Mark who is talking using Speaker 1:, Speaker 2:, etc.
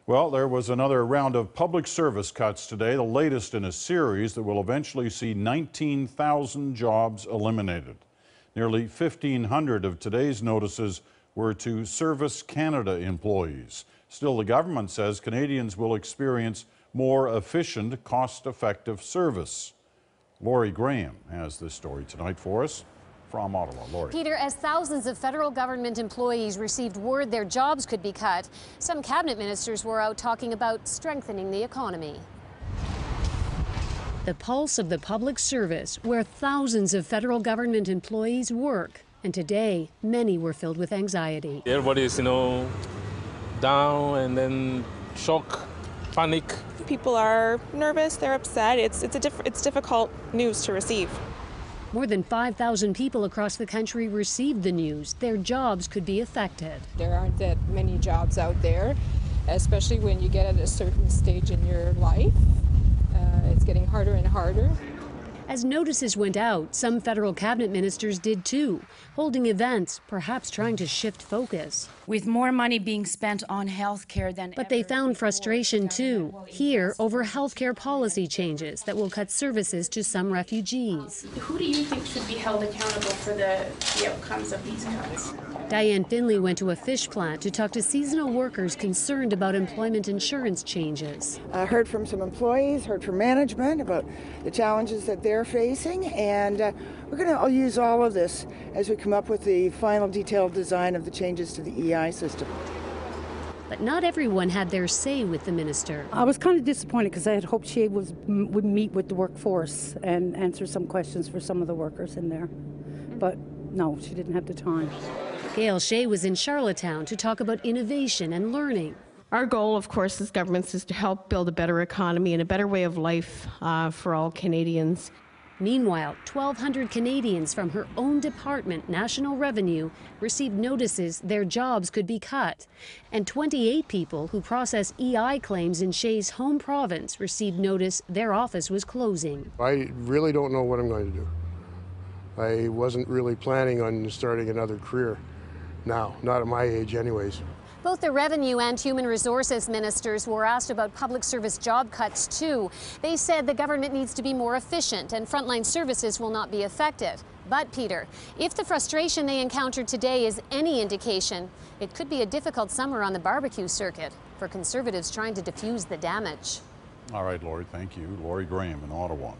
Speaker 1: Well, there was another round of public service cuts today, the latest in a series that will eventually see 19,000 jobs eliminated. Nearly 1,500 of today's notices were to Service Canada employees. Still, the government says Canadians will experience more efficient, cost-effective service. Lori Graham has this story tonight for us from Ottawa. Lori.
Speaker 2: Peter, as thousands of federal government employees received word their jobs could be cut, some cabinet ministers were out talking about strengthening the economy. The pulse of the public service, where thousands of federal government employees work. And today, many were filled with anxiety.
Speaker 3: Everybody's, down and then shock, panic.
Speaker 4: People are nervous, they're upset. It's difficult news to receive.
Speaker 2: More than 5,000 people across the country received the news their jobs could be affected.
Speaker 5: There aren't that many jobs out there, especially when you get at a certain stage in your life. It's getting harder and harder.
Speaker 2: As notices went out, some federal cabinet ministers did too, holding events, perhaps trying to shift focus.
Speaker 6: With more money being spent on health care than
Speaker 2: But they found frustration too, here over health care policy changes that will cut services to some refugees.
Speaker 7: Who do you think should be held accountable for the outcomes of these cuts?
Speaker 2: Diane Finley went to a fish plant to talk to seasonal workers concerned about employment insurance changes.
Speaker 8: I heard from some employees, heard from management about the challenges that they're facing, and we're going to use all of this as we come up with the final detailed design of the changes to the EI system.
Speaker 2: But not everyone had their say with the minister.
Speaker 9: I was kind of disappointed because I had hoped she would meet with the workforce and answer some questions for some of the workers in there. But no, she didn't have the time.
Speaker 2: Gail Shea was in Charlottetown to talk about innovation and learning.
Speaker 10: Our goal, of course, as governments is to help build a better economy and a better way of life for all Canadians.
Speaker 2: Meanwhile, 1,200 Canadians from her own department, National Revenue, received notices their jobs could be cut. And 28 people who process EI claims in Shea's home province received notice their office was closing.
Speaker 11: I really don't know what I'm going to do. I wasn't really planning on starting another career now, not at my age anyways.
Speaker 2: Both the Revenue and Human Resources ministers were asked about public service job cuts too. They said the government needs to be more efficient and frontline services will not be affected. But Peter, if the frustration they encountered today is any indication, it could be a difficult summer on the barbecue circuit for Conservatives trying to defuse the damage.
Speaker 1: All right, Lori, thank you. Lori Graham in Ottawa.